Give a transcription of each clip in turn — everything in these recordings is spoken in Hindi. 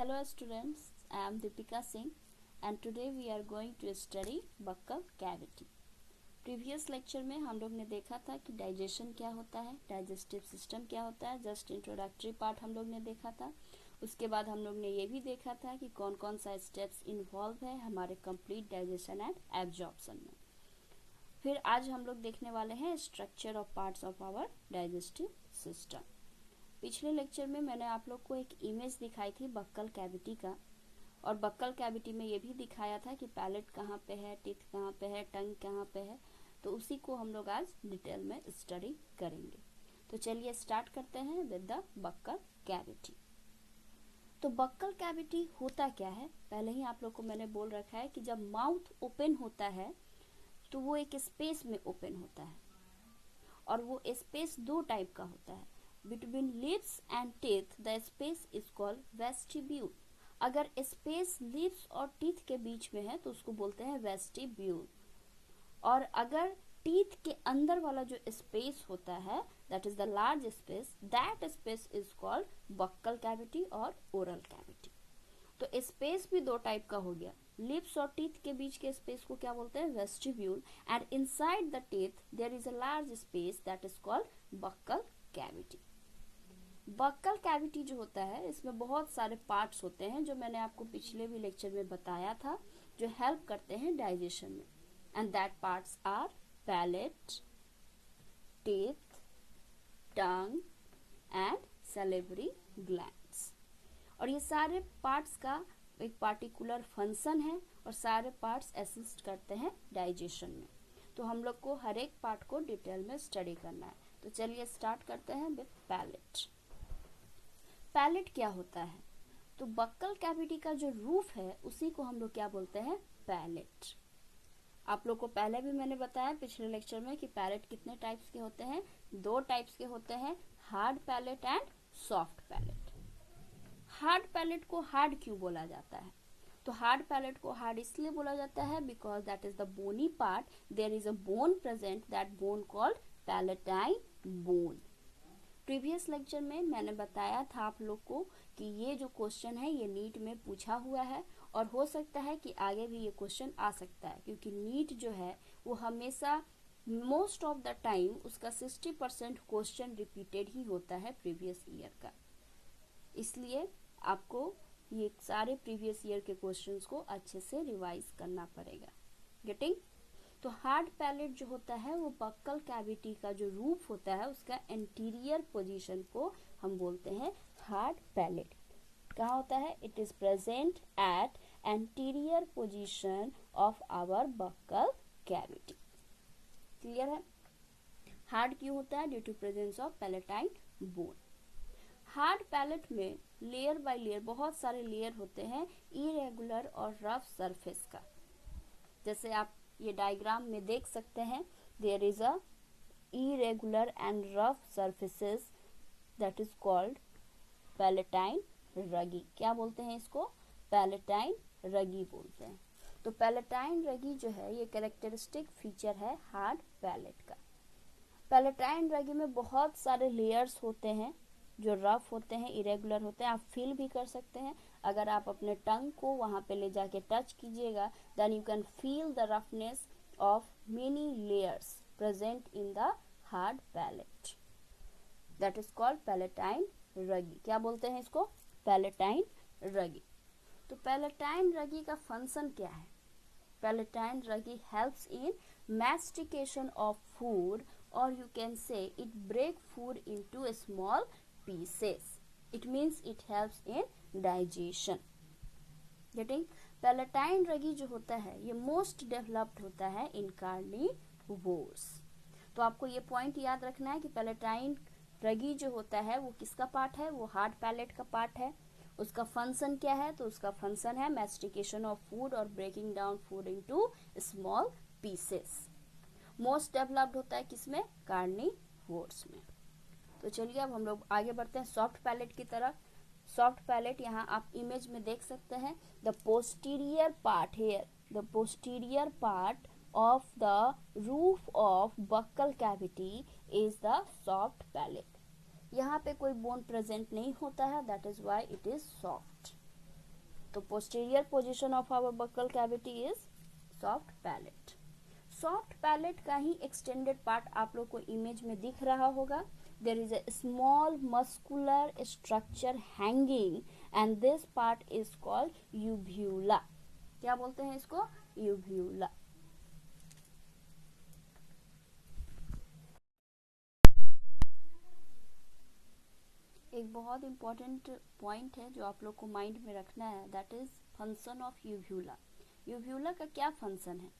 Hello students, I am Deepika Singh and today we are going to study buccal cavity. Previous lecture में हम लोग ने देखा था कि डाइजेशन क्या होता है, डाइजेस्टिव सिस्टम क्या होता है, जस्ट इंट्रोडक्टरी पार्ट हम लोग ने देखा था। उसके बाद हम लोग ने ये भी देखा था कि कौन कौन सा स्टेप्स इन्वॉल्व है हमारे कंप्लीट डाइजेशन एंड एब्जॉर्प्शन में। फिर आज हम लोग देखने वाले हैं structure of parts of our digestive system. पिछले लेक्चर में मैंने आप लोग को एक इमेज दिखाई थी बक्कल कैविटी का, और बक्कल कैविटी में ये भी दिखाया था कि पैलेट कहाँ पे है, टीथ कहाँ पे है, टंग कहाँ पे है। तो उसी को हम लोग आज डिटेल में स्टडी करेंगे। तो चलिए स्टार्ट करते हैं विद द बक्कल कैविटी। तो बक्कल कैविटी होता क्या है, पहले ही आप लोग को मैंने बोल रखा है कि जब माउथ ओपन होता है तो वो एक स्पेस में ओपन होता है, और वो स्पेस दो टाइप का होता है। Between lips and teeth, the space is called vestibule. अगर स्पेस लिप्स और टीथ के बीच में है तो उसको बोलते हैं वेस्टिब्यूल, और अगर टीथ के अंदर वाला जो स्पेस होता है that is the large space, that space is called buccal cavity और ओरल कैविटी। तो स्पेस भी दो टाइप का हो गया, लिप्स और टीथ के बीच के स्पेस को क्या बोलते हैं, vestibule, and inside the teeth there is a large space that is called buccal cavity. Buccal cavity जो होता है इसमें बहुत सारे पार्ट्स होते हैं जो मैंने आपको पिछले भी लेक्चर में बताया था, जो हेल्प करते हैं डाइजेशन में, and that parts are palate, teeth, tongue and salivary glands. और ये सारे पार्ट्स का एक पार्टिकुलर फंक्शन है और सारे पार्ट्स असिस्ट करते हैं डाइजेशन में। तो हम लोग को हर एक पार्ट को डिटेल में स्टडी करना है। तो चलिए स्टार्ट करते हैं विद पैलेट। पैलेट क्या होता है, तो बक्कल कैविटी का जो रूफ है उसी को हम लोग क्या बोलते हैं, पैलेट। आप लोग को पहले भी मैंने बताया पिछले लेक्चर में कि पैलेट कितने टाइप्स के होते हैं, दो टाइप्स के होते हैं, hard palate and soft palate. Hard palate को हार्ड क्यों बोला जाता है, तो हार्ड पैलेट को हार्ड इसलिए बोला जाता है because that is the bony part, there is a bone present, that bone called palatine bone. Previous lecture में मैंने बताया था आप लोग को कि ये जो क्वेश्चन है ये नीट में पूछा हुआ है, और हो सकता है कि आगे भी ये क्वेश्चन आ सकता है, क्योंकि नीट जो है वो हमेशा मोस्ट ऑफ द टाइम उसका 60% क्वेश्चन रिपीटेड ही होता है प्रीवियस ईयर का। इसलिए आपको ये सारे प्रीवियस ईयर के क्वेश्चंस को अच्छे से रिवाइज करना पड़ेगा। गेटिंग? तो हार्ड पैलेट जो होता है वो बक्कल कैविटी का जो रूफ होता है उसका एंटीरियर पोजीशन को हम बोलते हैं हार्ड पैलेट। कहाँ होता है, it is present at anterior position of our buccal cavity. Clear है? हार्ड क्यों होता है, due to presence of palatine bone. Hard palate में लेयर बाय लेयर बहुत सारे लेयर होते हैं इरेगुलर और रफ सरफेस का। जैसे आप ये डायग्राम में देख सकते हैं, there is a irregular and rough surfaces that is called palatine rugae. क्या बोलते हैं इसको, पैलेटाइन रगी बोलते हैं। तो पैलेटाइन रगी जो है ये कैरेक्टरिस्टिक फीचर है हार्ड पैलेट का। पैलेटाइन रगी में बहुत सारे लेयर्स होते हैं जो रफ होते हैं, इरेगुलर होते हैं। आप फील भी कर सकते हैं, अगर आप अपने टंग को वहां पे ले जाके टच कीजिएगा, then you can feel the roughness of many layers present in the hard palate, that is called palatine rugae. क्या बोलते हैं इसको, पैलेटाइन रगी। तो पैलेटाइन रगी का फंक्शन क्या है, palatine Ragi helps in mastication of food, or you can say it break food into small pieces. It means it helps in digestion. Getting? Palatine rugae जो होता है ये मोस्ट डेवलप्ड होता है इन कार्निवोर्स। तो आपको ये पॉइंट याद रखना है कि पैलेटाइन रगी जो होता है वो किसका पार्ट है, वो हार्ड पैलेट का पार्ट है। उसका फंक्शन क्या है, तो उसका फंक्शन है मैस्टिकेशन ऑफ फूड और breaking down food into small pieces. Most developed होता है किसमें, कार्निवोर्स में। तो चलिए अब हम लोग आगे बढ़ते हैं सॉफ्ट पैलेट की तरफ। सॉफ्ट पैलेट यहाँ आप इमेज में देख सकते हैं, the posterior part here, the posterior part of the roof of buccal cavity is the soft palate. यहाँ पे कोई बोन प्रेजेंट नहीं होता है, that is why it is soft. तो posterior position of our buccal cavity is soft palate. Soft palate का ही एक्सटेंडेड पार्ट आप लोग को इमेज में दिख रहा होगा। There is a small muscular structure hanging and this part is called uvula. क्या बोलते हैं इसको? यूव्यूला। एक बहुत इंपॉर्टेंट पॉइंट है जो आप लोग को माइंड में रखना है, दैट इज फंक्शन ऑफ यूव्यूला। यूव्यूला का क्या फंक्शन है?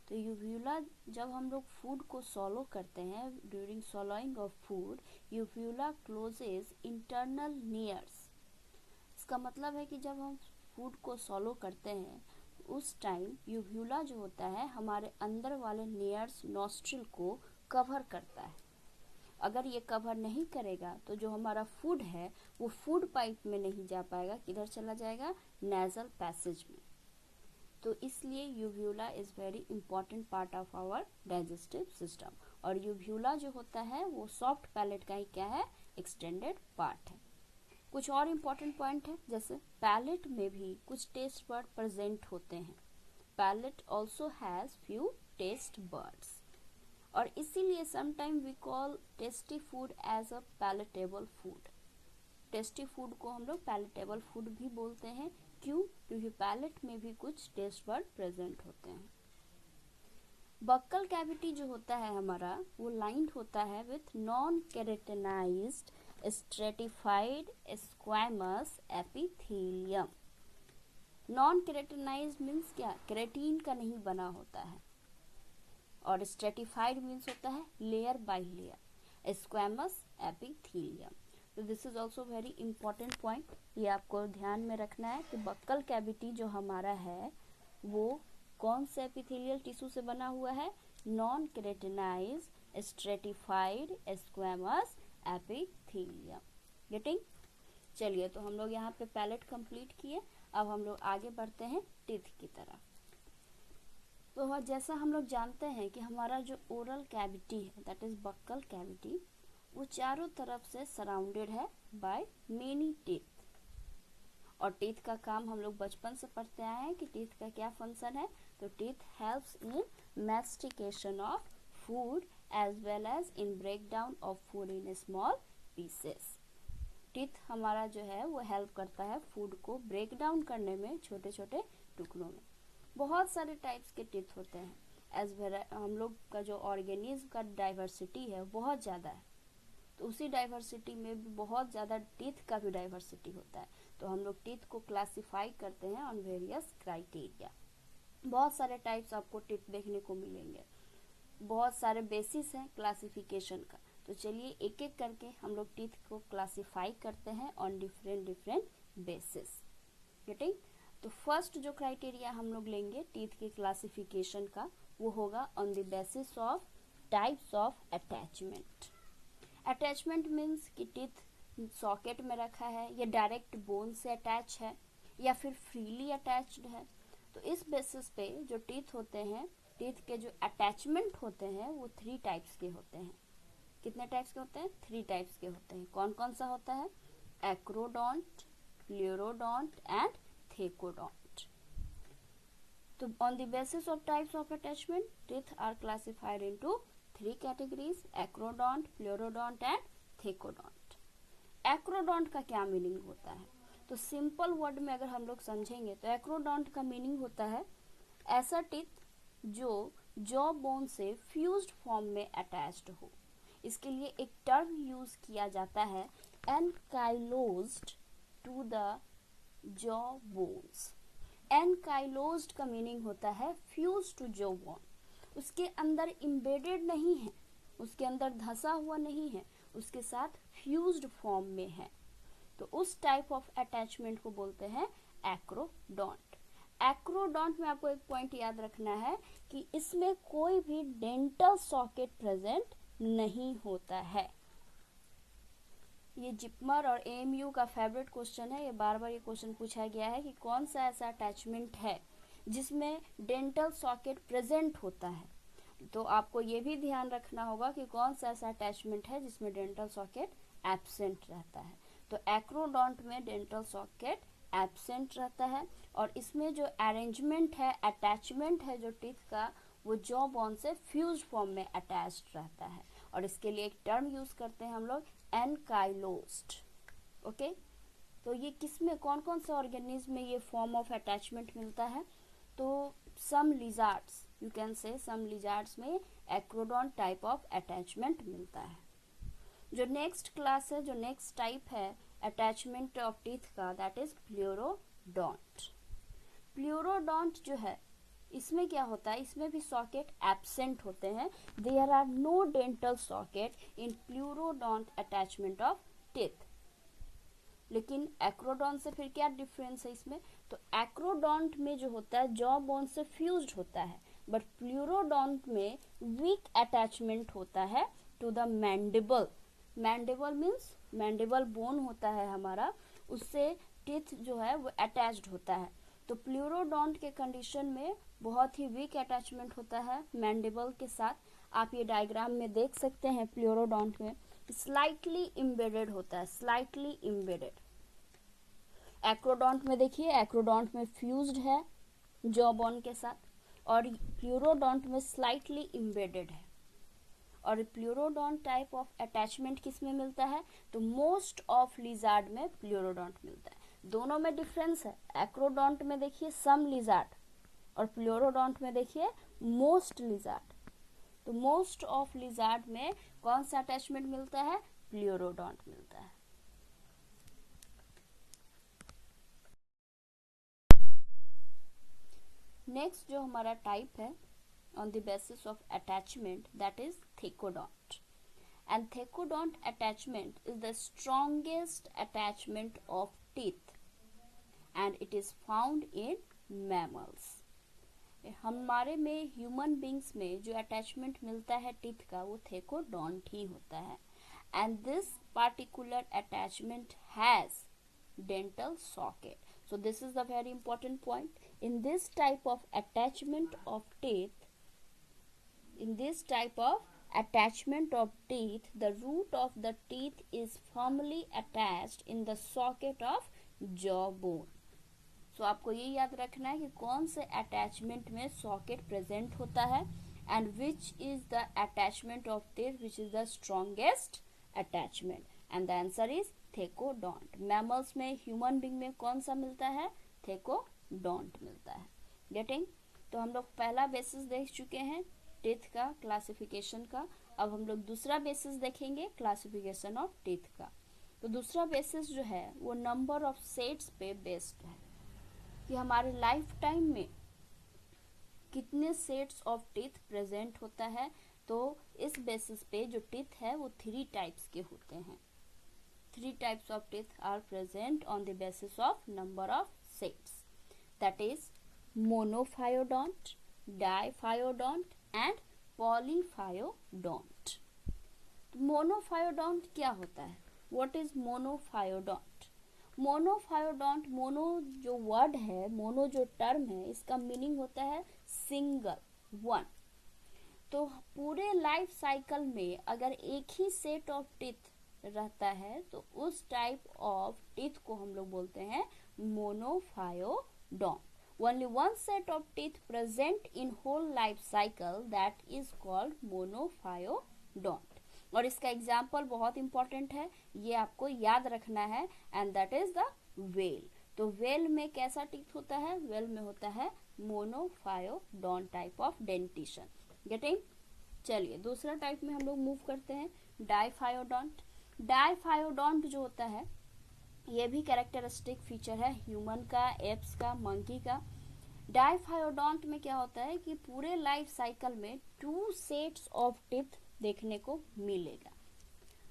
तो यूव्यूला, जब हम लोग फूड को सॉलो करते हैं, during swallowing of food, uvula closes internal nares. इसका मतलब है कि जब हम फूड को सॉलो करते हैं उस टाइम यूव्यूला जो होता है हमारे अंदर वाले नियर्स नॉस्ट्रिल को कवर करता है। अगर ये कवर नहीं करेगा तो जो हमारा फूड है वो फूड पाइप में नहीं जा पाएगा, किधर चला जाएगा? नेजल पैसेज में। तो इसलिए uvula is very important part of our digestive system. और यूव्यूला जो होता है वो सॉफ्ट पैलेट का ही क्या है? एक्सटेंडेड पार्ट है। कुछ और इम्पोर्टेंट पॉइंट है, जैसे पैलेट में भी कुछ टेस्ट बर्ड प्रेजेंट होते हैं। Palate also has few taste buds, और इसीलिए sometime we call tasty food as a palatable food. Tasty food को हम लोग पैलेटेबल फूड भी बोलते हैं। क्यों? क्योंकि पैलेट में भी कुछ टेस्ट बर्ड प्रेजेंट होते हैं। बक्कल कैविटी जो होता है हमारा वो लाइंड होता है with non keratinized stratified squamous epithelium. Non keratinized means क्या? केराटिन का नहीं बना होता है। और स्ट्रेटिफाइड मीन्स होता है layer by layer, squamous epithelium. तो this is also very important point, ये आपको ध्यान में रखना है कि बक्कल कैविटी जो हमारा है वो कौन से एपिथेलियल टिश्यू से बना हुआ है? Non keratinized stratified squamous epithelium. Getting? चलिए, तो हम लोग यहाँ पे पैलेट कंप्लीट किए। अब हम लोग आगे बढ़ते हैं टीथ की तरफ। तो जैसा हम लोग जानते हैं कि हमारा जो ओरल कैविटी है दैट इज बक्कल कैविटी, वो चारों तरफ से सराउंडेड है बाय मेनी टीथ। और टीथ का काम हम लोग बचपन से पढ़ते आए हैं कि टीथ का क्या फंक्शन है। तो teeth helps in mastication of food as well as in break down of food in small pieces. Teeth हमारा जो है वो हेल्प करता है फूड को ब्रेक डाउन करने में छोटे छोटे टुकड़ों में। बहुत सारे टाइप्स के टीथ होते हैं। एज वेल हम लोग का जो ऑर्गेनिज्म का डाइवर्सिटी है बहुत ज़्यादा है, तो उसी डाइवर्सिटी में भी बहुत ज़्यादा टीथ का भी डाइवर्सिटी होता है। तो हम लोग टीथ को क्लासिफाई करते हैं ऑन वेरियस क्राइटेरिया। बहुत सारे टाइप्स आपको टीथ देखने को मिलेंगे, बहुत सारे बेसिस हैं क्लासिफिकेशन का। तो चलिए एक एक करके हम लोग टीथ को क्लासिफाई करते हैं on different different basis. Getting? तो फर्स्ट जो क्राइटेरिया हम लोग लेंगे टीथ के क्लासिफिकेशन का वो होगा on the basis of types of attachment. Attachment means कि टीथ सॉकेट में रखा है या डायरेक्ट बोन से अटैच है या फिर फ्रीली अटैच्ड है। तो इस बेसिस पे जो टीथ होते हैं, टीथ के जो अटैचमेंट होते हैं वो 3 टाइप्स के होते हैं। कितने टाइप्स के होते हैं? 3 टाइप्स के होते हैं। कौन कौन सा होता है? Acrodont, pleurodont and thecodont. तो on the basis of types of attachment, teeth are classified into 3 categories: acrodont, pleurodont and thecodont. Acrodont का क्या मीनिंग होता है? तो सिंपल वर्ड में अगर हम लोग समझेंगे तो एक्रोडोंट का मीनिंग होता है ऐसा टीथ जो जॉ बोन से फ्यूज्ड फॉर्म में अटैच्ड हो। इसके लिए एक टर्म यूज किया जाता है एनकाइलोज्ड टू द जॉ बोन्स। एनकाइलोज्ड का मीनिंग होता है फ्यूज टू जॉ बोन, उसके अंदर इम्बेडेड नहीं है, उसके अंदर धंसा हुआ नहीं है, उसके साथ फ्यूज्ड फॉर्म में है। तो उस टाइप ऑफ अटैचमेंट को बोलते हैं एक्रोडोंट। एक्रोडोंट में आपको एक पॉइंट याद रखना है कि इसमें कोई भी डेंटल सॉकेट प्रेजेंट नहीं होता है। ये जिपमर और एएमयू का फेवरेट क्वेश्चन है। ये बार बार ये क्वेश्चन पूछा गया है कि कौन सा ऐसा अटैचमेंट है जिसमें डेंटल सॉकेट प्रेजेंट होता है। तो आपको ये भी ध्यान रखना होगा कि कौन सा ऐसा अटैचमेंट है जिसमें डेंटल सॉकेट एब्सेंट रहता है। तो एक्रोडोंट में डेंटल सॉकेट एब्सेंट रहता है और इसमें जो अरेंजमेंट है, अटैचमेंट है जो टीथ का, वो जॉ बोन से फ्यूज फॉर्म में अटैच्ड रहता है। और इसके लिए एक टर्म यूज करते हैं हम लोग, एनकाइलोस्ट। ओके, तो ये किस में, कौन कौन से ऑर्गेनिज्म में ये फॉर्म ऑफ अटैचमेंट मिलता है? तो सम lizards, you can say some lizards में एक्रोडोन टाइप ऑफ अटैचमेंट मिलता है। जो नेक्स्ट क्लास है, जो नेक्स्ट टाइप है अटैचमेंट ऑफ टीथ का, दैट इज प्लूरोडोंट। प्लूरोडोंट जो है, इसमें क्या होता है, इसमें भी सॉकेट एब्सेंट होते हैं। There are no dental socket in pleurodont attachment of teeth. लेकिन एक्रोडोंट से फिर क्या डिफरेंस है इसमें? तो एक्रोडोंट में जो होता है जॉ बोन से फ्यूज्ड होता है, बट प्लूरोडोंट में वीक अटैचमेंट होता है to the mandible. Mandible means mandible bone होता है हमारा, उससे टीथ जो है वो अटैच्ड होता है। तो प्लूरोडोंट के कंडीशन में बहुत ही वीक अटैचमेंट होता है मैंडिबल के साथ। आप ये डायग्राम में देख सकते हैं, प्लूरोडोंट में स्लाइटली इम्बेडेड होता है, स्लाइटली इम्बेडेड। एक्रोडोंट में देखिए, एक्रोडोंट में फ्यूज्ड है जॉ बोन के साथ, और प्लूरोडोंट में स्लाइटली इम्बेडेड है। और प्लूरोडोंट टाइप ऑफ अटैचमेंट किस में मिलता है? तो मोस्ट ऑफ लिजार्ड में प्लूरोडोंट मिलता है। दोनों में डिफरेंस है, एक्रोडोंट में देखिए सम लिजार्ड और प्लूरोडोंट में देखिए मोस्ट लिजार्ड। तो मोस्ट ऑफ लिजार्ड में कौन सा अटैचमेंट मिलता है? प्लूरोडोंट मिलता है। नेक्स्ट जो हमारा टाइप है on the basis of attachment, that is thecodont. And thecodont attachment is the strongest attachment of teeth and it is found in mammals. हमारे में ह्यूमन बींग्स में जो अटैचमेंट मिलता है टीथ का, वो थेकोडोंट ही होता है। And this particular attachment has dental socket. So this is the very important point. In this type of attachment of teeth, the root of the teeth is firmly attached in the socket of jawbone. So आपको ये याद रखना है कि कौन से अटैचमेंट में सॉकेट प्रेजेंट होता है, and which is the attachment of teeth which is the strongest attachment, and the answer is thecodont. Mammals में, ह्यूमन बीइंग में कौन सा मिलता है? थेकोडोंट मिलता है। गेटिंग? तो हम लोग पहला बेसिस देख चुके हैं टीथ का, क्लासिफिकेशन का। अब हम लोग दूसरा बेसिस देखेंगे क्लासिफिकेशन ऑफ टीथ का। तो दूसरा बेसिस जो है वो नंबर ऑफ सेट्स पे बेस्ड है, कि हमारे लाइफ टाइम में कितने सेट्स ऑफ टीथ प्रेजेंट होता है। तो इस बेसिस पे जो टीथ है वो 3 टाइप्स के होते हैं। 3 types of teeth are present on the basis of number of sets, that is monophyodont, diphyodont and polyphyodont. मोनोफायोडोंट क्या होता है? What is मोनोफायोडोंट? मोनोफायोडोंट, मोनो जो वर्ड है, मोनो जो टर्म है, इसका मीनिंग होता है सिंगल, वन। तो पूरे लाइफ साइकिल में अगर एक ही सेट ऑफ टीथ रहता है तो उस टाइप ऑफ टीथ को हम लोग बोलते हैं monophyodont. Only one set of teeth present in whole life cycle, that is called monophyodont. और इसका एग्जाम्पल बहुत इंपॉर्टेंट है, ये आपको याद रखना है, and that is the well. तो वेल में कैसा टीथ होता है? वेल में होता है मोनोफायोडोंट टाइप ऑफ डेंटिशन। गेटिंग? चलिए दूसरा टाइप में हम लोग मूव करते हैं, डाइफायोडोंट। डाइफायोडोंट जो होता है, ये भी कैरेक्टरिस्टिक फीचर है ह्यूमन का, एप्स का, मंकी का। डाइफायोडोंट में क्या होता है कि पूरे लाइफ साइकिल में 2 सेट्स ऑफ टीथ देखने को मिलेगा।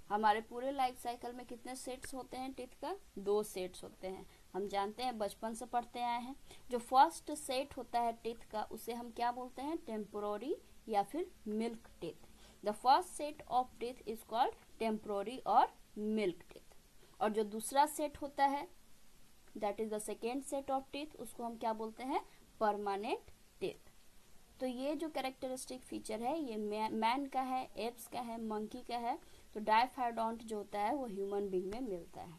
हमारे पूरे लाइफ साइकिल में कितने सेट्स होते हैं टीथ का? 2 सेट्स होते हैं। हम जानते हैं, बचपन से पढ़ते आए हैं। जो फर्स्ट सेट होता है टीथ का, उसे हम क्या बोलते हैं? टेम्पोररी या फिर milk teeth. The first set of teeth is called temporary और मिल्क टीथ। और जो दूसरा सेट होता है, that is the second set of teeth, उसको हम क्या बोलते हैं? Permanent teeth. तो ये जो कैरेक्टरिस्टिक फीचर है, ये मैन का है, एप्स का है, मंकी का है। तो डाइफायोडोंट जो होता है वो ह्यूमन बीइंग में मिलता है।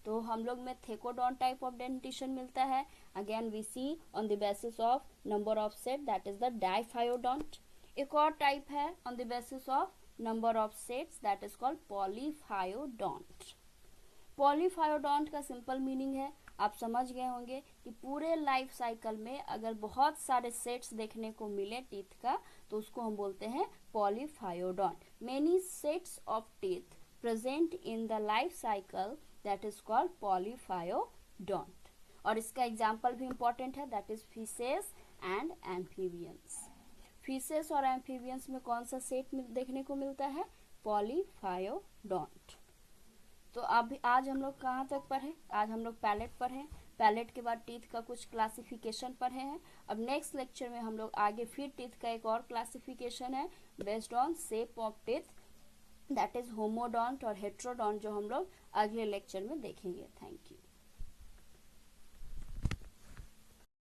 तो हम लोग में थेकोडॉन टाइप ऑफ डेंटिशन मिलता है। Again we see on the basis of number of set, that is the diphyodont. एक और टाइप है on the basis of number of sets, that is called polyphyodont. Polyphyodont का सिंपल मीनिंग है, आप समझ गए होंगे कि पूरे लाइफ साइकिल में अगर बहुत सारे सेट्स देखने को मिले टीथ का तो उसको हम बोलते हैं polyphyodont. Many sets of teeth present in the life cycle, that is called polyphyodont. और इसका एग्जाम्पल भी इंपॉर्टेंट है, that is fishes and amphibians. Fishes और एम्फीबियंस में कौन सा सेट देखने को मिलता है? पॉलीफायोडोंट। तो अब आज हम लोग कहाँ तक पढ़े? आज हम लोग पैलेट पढ़े, पैलेट के बाद टीथ का कुछ क्लासिफिकेशन पढ़े हैं। अब नेक्स्ट लेक्चर में हम लोग आगे फिर टीथ का एक और क्लासिफिकेशन है based on shape of teeth, that is homodont और हेट्रोडोंट, जो हम लोग अगले लेक्चर में देखेंगे। Thank you.